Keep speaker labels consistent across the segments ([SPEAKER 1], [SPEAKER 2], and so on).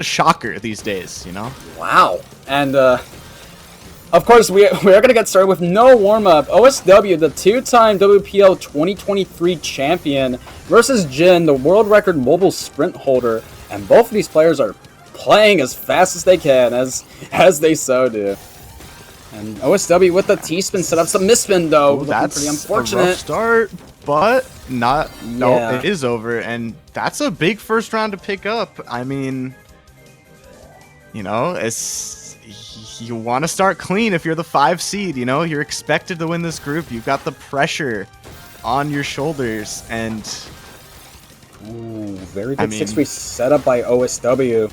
[SPEAKER 1] a shocker these days, you know?
[SPEAKER 2] Wow. And, of course, we are going to get started with no warm-up. OSW, the two-time WPL 2023 champion, versus JYIN, the world record mobile sprint holder. And both of these players are playing as fast as they can, as they so do. And OSW with the T-spin set up some misspin, though.
[SPEAKER 1] Ooh, that's
[SPEAKER 2] pretty unfortunate.
[SPEAKER 1] A rough start, but not.
[SPEAKER 2] Yeah.
[SPEAKER 1] No, it is over, and that's a big first round to pick up. I mean, you know, you want to start clean if you're the 5 seed. You know, you're expected to win this group. You've got the pressure on your shoulders, and
[SPEAKER 2] ooh, very good 6-3 setup by OSW.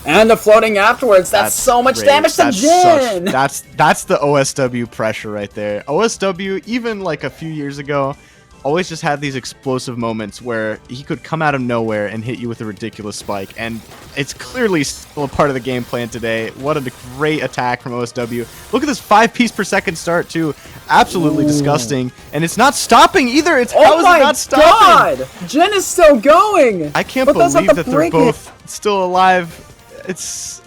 [SPEAKER 2] And the floating afterwards. That's so much
[SPEAKER 1] great.
[SPEAKER 2] damage to JYIN.
[SPEAKER 1] That's the OSW pressure right there. OSW, even like a few years ago, always just had these explosive moments where he could come out of nowhere and hit you with a ridiculous spike. And it's clearly still a part of the game plan today. What a great attack from OSW. Look at this 5 piece per second start too. Absolutely disgusting. And it's not stopping either. It's how is it not stopping?
[SPEAKER 2] Oh my god! JYIN is still going!
[SPEAKER 1] I can't believe that they're both still alive. It's...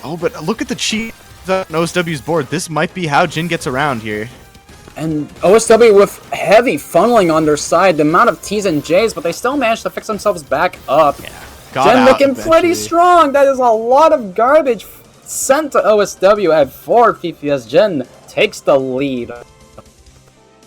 [SPEAKER 1] Oh, but look at the cheat on OSW's board. This might be how JYIN gets around here.
[SPEAKER 2] And OSW with heavy funneling on their side, the amount of T's and J's, but they still managed to fix themselves back up.
[SPEAKER 1] Yeah,
[SPEAKER 2] JYIN looking pretty strong. That is a lot of garbage sent to OSW at 4 PPS. JYIN takes the lead.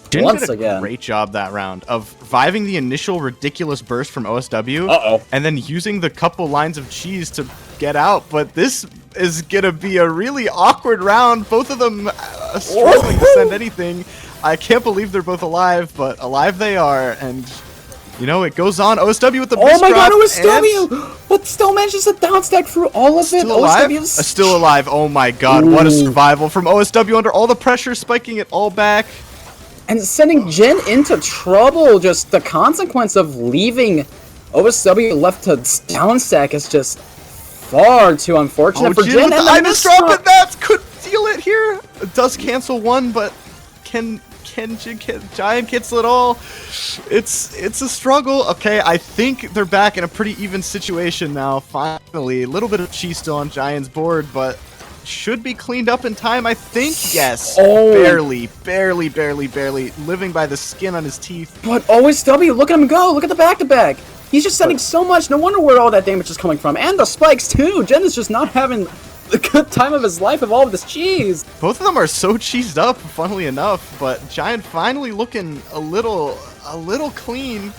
[SPEAKER 1] JYIN
[SPEAKER 2] once
[SPEAKER 1] did a
[SPEAKER 2] again.
[SPEAKER 1] great job that round of reviving the initial ridiculous burst from OSW. And then using the couple lines of cheese to get out. But this is going to be a really awkward round. Both of them struggling to send anything. I can't believe they're both alive, but alive they are. And, you know, it goes on. OSW with the
[SPEAKER 2] oh my god, OSW! But still manages to downstack through all of it.
[SPEAKER 1] Still alive? Still alive. Oh my god, what a survival from OSW under all the pressure, spiking it all back.
[SPEAKER 2] And sending JYIN into trouble. Just the consequence of leaving OSW left to downstack is just far too unfortunate for JYIN.
[SPEAKER 1] And the Ibis drop, and that could seal it here. It does cancel one, but can JYIN cancel it all? It's a struggle. Okay, I think they're back in a pretty even situation now. Finally, a little bit of cheese still on JYIN's board, but should be cleaned up in time, I think. Yes. Barely living by the skin on his teeth.
[SPEAKER 2] But OSW, look at him go. Look at the back-to-back. He's just sending so much. No wonder where all that damage is coming from. And the spikes, too. JYIN is just not having the good time of his life of all of this cheese.
[SPEAKER 1] Both of them are so cheesed up, funnily enough. But JYIN finally looking a little clean.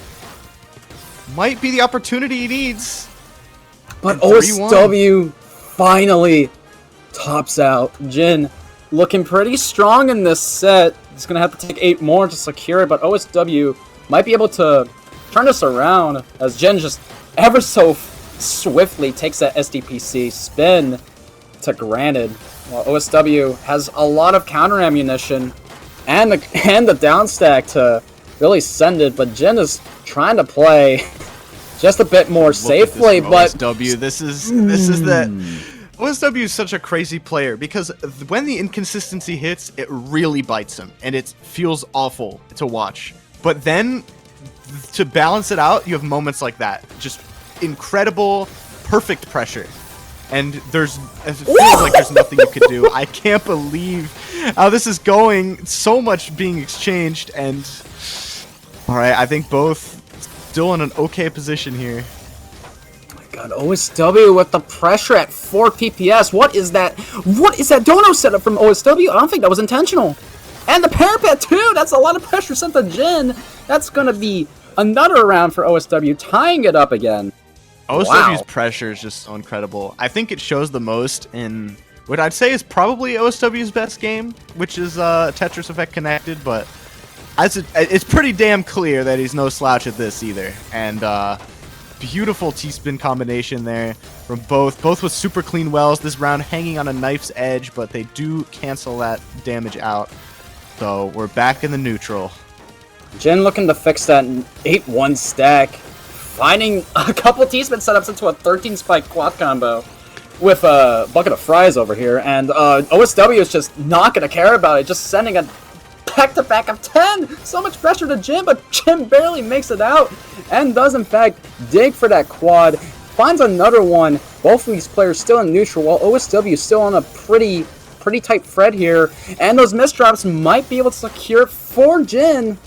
[SPEAKER 1] Might be the opportunity he needs.
[SPEAKER 2] But OSW finally tops out. JYIN looking pretty strong in this set. He's going to have to take 8 more to secure it, but OSW might be able to turn this around as JYIN just ever so swiftly takes that SDPC spin to granted, while OSW has a lot of counter ammunition and the down stack to really send it, but JYIN is trying to play just a bit more safely. But
[SPEAKER 1] OSW, this is the... OSW is such a crazy player because when the inconsistency hits, it really bites him, and it feels awful to watch. But then, to balance it out, you have moments like that. Just incredible, perfect pressure. And it feels like there's nothing you could do. I can't believe how this is going. So much being exchanged, and... Alright, I think both still in an okay position here.
[SPEAKER 2] God, OSW with the pressure at 4 PPS. What is that? What is that dono setup from OSW? I don't think that was intentional. And the parapet too. That's a lot of pressure sent to JYIN. That's gonna be another round for OSW, tying it up again.
[SPEAKER 1] OSW's pressure is just so incredible. I think it shows the most in what I'd say is probably OSW's best game, which is Tetris Effect Connected, but it's pretty damn clear that he's no slouch at this either. And beautiful T-spin combination there from both with super clean wells. This round hanging on a knife's edge, but they do cancel that damage out. So we're back in the neutral.
[SPEAKER 2] JYIN looking to fix that 8-1 stack, finding a couple T-spin setups into a 13-spike quad combo with a bucket of fries over here, and OSW is just not going to care about it, just sending a back-to-back of 10! So much pressure to JYIN, but JYIN barely makes it out, and does in fact dig for that quad, finds another one. Both of these players still in neutral, while OSW is still on a pretty tight thread here. And those misdrops might be able to secure it for JYIN.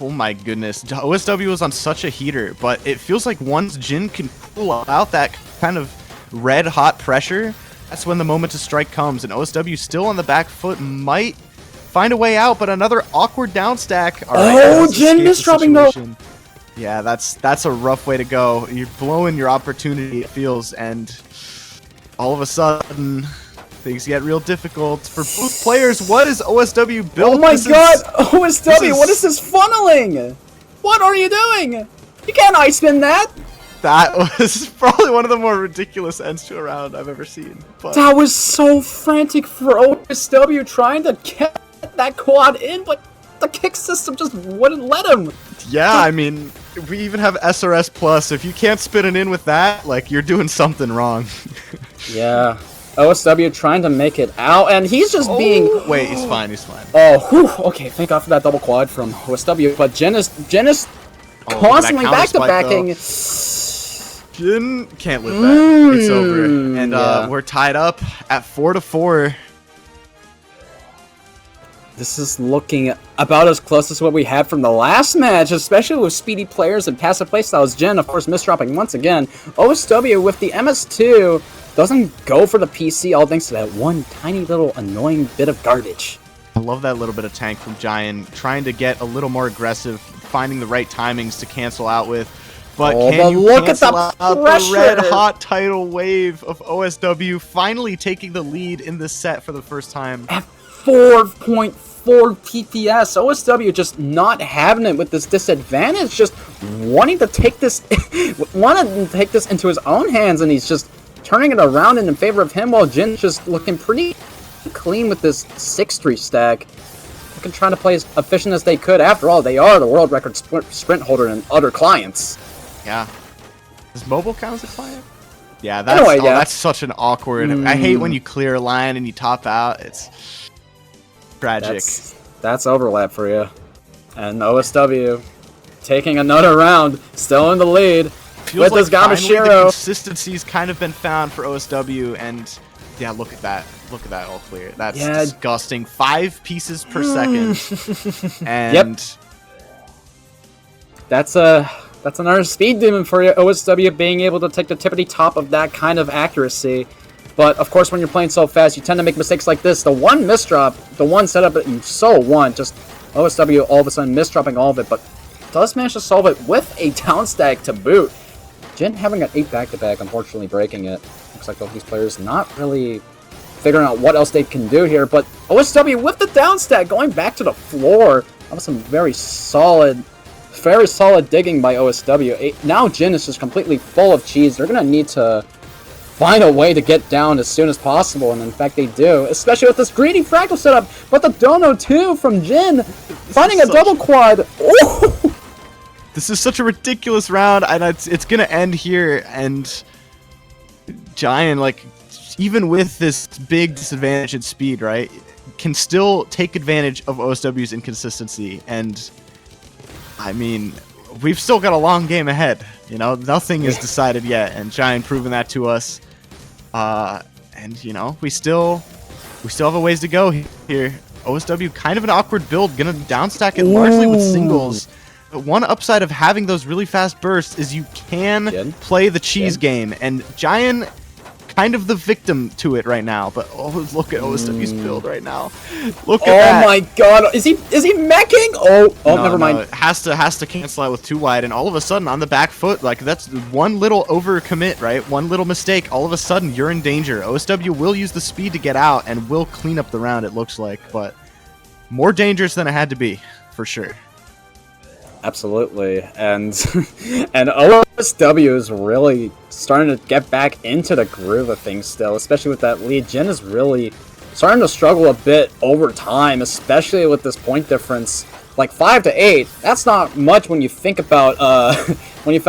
[SPEAKER 1] Oh my goodness. OSW was on such a heater, but it feels like once JYIN can pull out that kind of red-hot pressure, that's when the moment to strike comes. And OSW still on the back foot might find a way out, but another awkward down stack. All right,
[SPEAKER 2] oh, JYIN misdropping though.
[SPEAKER 1] Yeah, that's a rough way to go. You're blowing your opportunity, it feels, and all of a sudden, things get real difficult for both players. What is OSW built?
[SPEAKER 2] Oh my god, OSW, what is this funneling? What are you doing? You can't ice spin that.
[SPEAKER 1] That was probably one of the more ridiculous ends to a round I've ever seen. But
[SPEAKER 2] that was so frantic for OSW trying to get that quad in, but the kick system just wouldn't let him.
[SPEAKER 1] Yeah, I mean, we even have SRS Plus. If you can't spin it in with that, like, you're doing something wrong.
[SPEAKER 2] Yeah. OSW trying to make it out, and he's just being...
[SPEAKER 1] Wait, he's fine, he's fine.
[SPEAKER 2] Oh, whew. Okay, thank God for that double quad from OSW, but JYIN is constantly back-to-backing.
[SPEAKER 1] JYIN can't live that. It's over. And
[SPEAKER 2] yeah.
[SPEAKER 1] We're tied up at 4-4.
[SPEAKER 2] This is looking about as close as what we had from the last match, especially with speedy players and passive playstyles. JYIN, of course, misdropping once again. OSW with the MS2 doesn't go for the PC, all thanks to that one tiny little annoying bit of garbage.
[SPEAKER 1] I love that little bit of tank from JYIN, trying to get a little more aggressive, finding the right timings to cancel out with. But can you
[SPEAKER 2] look
[SPEAKER 1] cancel
[SPEAKER 2] at the
[SPEAKER 1] out
[SPEAKER 2] pressure.
[SPEAKER 1] the red-hot tidal wave of OSW finally taking the lead in this set for the first time?
[SPEAKER 2] At 4.4 TPS, OSW just not having it with this disadvantage, just wanting to take this into his own hands, and he's just turning it around in favor of him, while JYIN's just looking pretty clean with this 6-3 stack. Looking trying to play as efficient as they could. After all, they are the world record sprint holder and other clients.
[SPEAKER 1] Yeah. Does mobile count as a client? Yeah, that's such an awkward... I hate when you clear a line and you top out. It's tragic.
[SPEAKER 2] That's overlap for you. And OSW taking another round, still in the lead.
[SPEAKER 1] Feels
[SPEAKER 2] with
[SPEAKER 1] like
[SPEAKER 2] this
[SPEAKER 1] finally the
[SPEAKER 2] Gamashiro.
[SPEAKER 1] consistency's kind of been found for OSW, and yeah, look at that. Look at that all clear. That's disgusting. 5 pieces per second. And
[SPEAKER 2] that's another speed demon for you, OSW being able to take the tippity top of that kind of accuracy. But of course, when you're playing so fast, you tend to make mistakes like this. The one misdrop, the one setup that you so want, just OSW all of a sudden misdropping all of it, but does manage to solve it with a down stack to boot. JYIN having an 8 back-to-back, unfortunately breaking it. Looks like both these players not really figuring out what else they can do here, but OSW with the down stack going back to the floor. That was some very solid digging by OSW. Now JYIN is just completely full of cheese. They're going to need to find a way to get down as soon as possible, and in fact they do, especially with this greedy fractal setup. But the dono too from JYIN, finding a double quad. Ooh.
[SPEAKER 1] This is such a ridiculous round, and it's gonna end here. And JYIN, like, even with this big disadvantage in speed, right, can still take advantage of OSW's inconsistency. And I mean, we've still got a long game ahead. You know, nothing is decided yet, and JYIN proving that to us. And you know, we still have a ways to go here. OSW kind of an awkward build, gonna downstack it largely with singles. But one upside of having those really fast bursts is you can play the cheese game, and JYIN kind of the victim to it right now. But oh, look at OSW's build right now. Look at that.
[SPEAKER 2] Oh my god, is he meching? Oh, never mind.
[SPEAKER 1] It has to cancel out with 2 wide, and all of a sudden on the back foot, like, that's one little overcommit, right? One little mistake, all of a sudden you're in danger. OSW will use the speed to get out and will clean up the round, it looks like, but more dangerous than it had to be, for sure.
[SPEAKER 2] Absolutely, and OSW is really starting to get back into the groove of things still, especially with that lead. JYIN is really starting to struggle a bit over time, especially with this point difference. Like 5 to 8, that's not much when you think about when you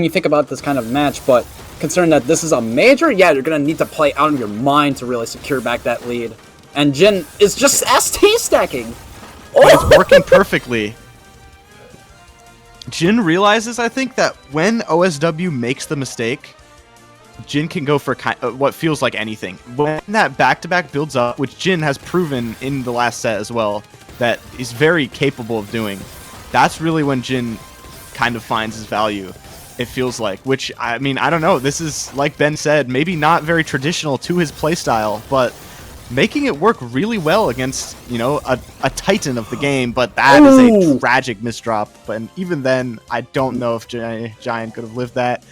[SPEAKER 2] think about this kind of match. But considering that this is a major, yeah, you're gonna need to play out of your mind to really secure back that lead. And JYIN is just ST stacking.
[SPEAKER 1] Oh! It's working perfectly. JYIN realizes, I think, that when OSW makes the mistake, JYIN can go for what feels like anything. When that back-to-back builds up, which JYIN has proven in the last set as well, that he's very capable of doing, that's really when JYIN kind of finds his value, it feels like. Which, I mean, I don't know. This is, like Ben said, maybe not very traditional to his playstyle, but making it work really well against, you know, a titan of the game. But that is a tragic misdrop. But even then, I don't know if JYIN could have lived that.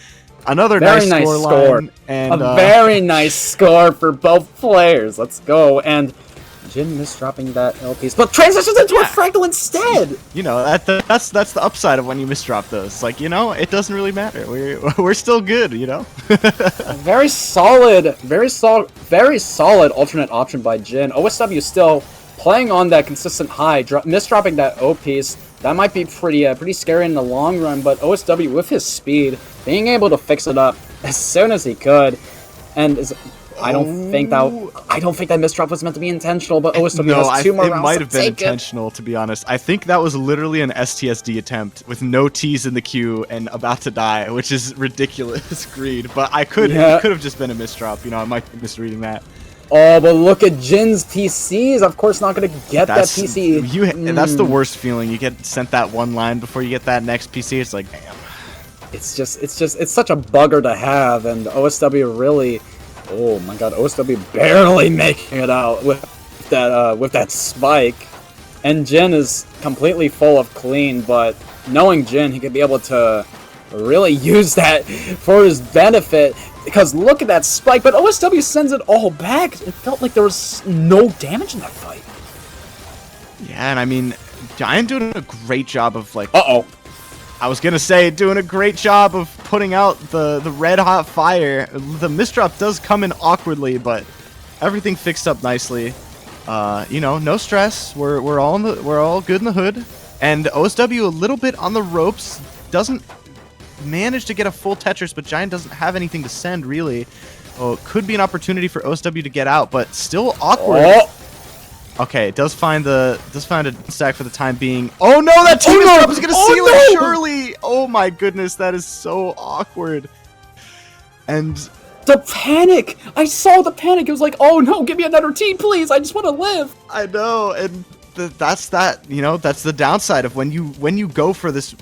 [SPEAKER 1] Another
[SPEAKER 2] very
[SPEAKER 1] nice score line, and
[SPEAKER 2] a very nice score for both players. Let's go. And JYIN misdropping that L piece, but transitions into a fractal instead.
[SPEAKER 1] You know, that's the upside of when you misdrop those. It's like, you know, it doesn't really matter. We're still good, you know.
[SPEAKER 2] Very solid alternate option by JYIN. OSW still playing on that consistent high, misdropping that O piece. That might be pretty scary in the long run, but OSW with his speed, being able to fix it up as soon as he could, and I don't think that misdrop was meant to be intentional, but OSW has 2 more rounds.
[SPEAKER 1] It might have been intentional, to be honest. I think that was literally an STSD attempt with no T's in the queue and about to die, which is ridiculous greed. But it could have just been a misdrop. You know, I might be misreading that.
[SPEAKER 2] Oh, but look at JYIN's PCs. Of course, not going to get that PC.
[SPEAKER 1] That's the worst feeling. You get sent that one line before you get that next PC. It's like, damn.
[SPEAKER 2] It's such a bugger to have, and OSW really. Oh my God, OSW barely making it out with that spike, and JYIN is completely full of clean. But knowing JYIN, he could be able to really use that for his benefit. Because look at that spike, but OSW sends it all back. It felt like there was no damage in that fight.
[SPEAKER 1] Yeah, and I mean, JYIN doing a great job of like. I was gonna say, doing a great job of putting out the red hot fire. The misdrop does come in awkwardly, but everything fixed up nicely. You know, no stress. We're all good in the hood. And OSW a little bit on the ropes, doesn't manage to get a full Tetris, but JYIN doesn't have anything to send really. Oh, it could be an opportunity for OSW to get out, but still awkward. Okay, it does find a stack for the time being. Oh no, that team misdrop is gonna seal it, surely! Oh my goodness, that is so awkward. And
[SPEAKER 2] the panic! I saw the panic. It was like, oh no, give me another team, please. I just want to live.
[SPEAKER 1] I know, and that's the downside of when you go for this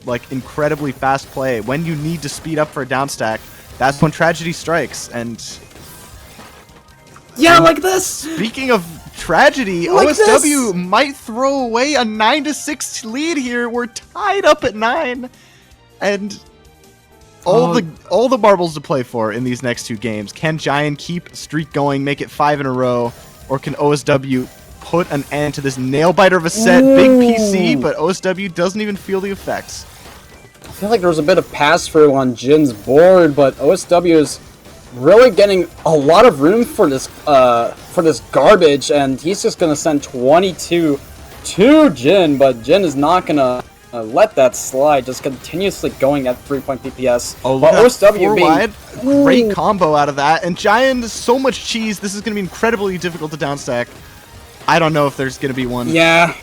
[SPEAKER 1] like incredibly fast play. When you need to speed up for a down stack, that's when tragedy strikes. And
[SPEAKER 2] like this.
[SPEAKER 1] Speaking of tragedy, like OSW might throw away a 9-6 lead here. We're tied up at 9, and all the marbles to play for in these next 2 games. Can JYIN keep streak going, make it 5 in a row, or can OSW put an end to this nail biter of a set? Big PC, but OSW doesn't even feel the effects.
[SPEAKER 2] I feel like there was a bit of pass through on JYIN's board, but OSW is really getting a lot of room for this garbage, and he's just gonna send 22 to JYIN, but JYIN is not gonna let that slide, just continuously going at 3-point PPS.
[SPEAKER 1] Oh, look at OSW being wide. Great combo out of that, and JYIN, so much cheese. This is gonna be incredibly difficult to downstack. I don't know if there's gonna be one.
[SPEAKER 2] Yeah.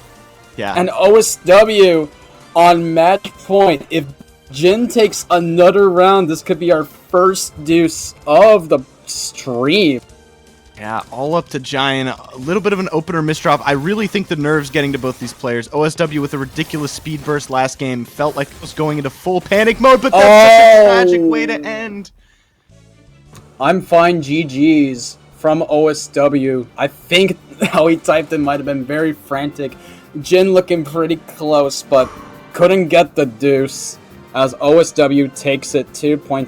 [SPEAKER 2] And OSW on match point. If JYIN takes another round, this could be our first deuce of the stream.
[SPEAKER 1] Yeah, all up to JYIN. A little bit of an opener misdrop. I really think the nerves getting to both these players. OSW with a ridiculous speed burst last game felt like it was going into full panic mode, but that's such a tragic way to end.
[SPEAKER 2] I'm fine GG's from OSW. I think how he typed it might have been very frantic. JYIN looking pretty close, but couldn't get the deuce as OSW takes it 2 points.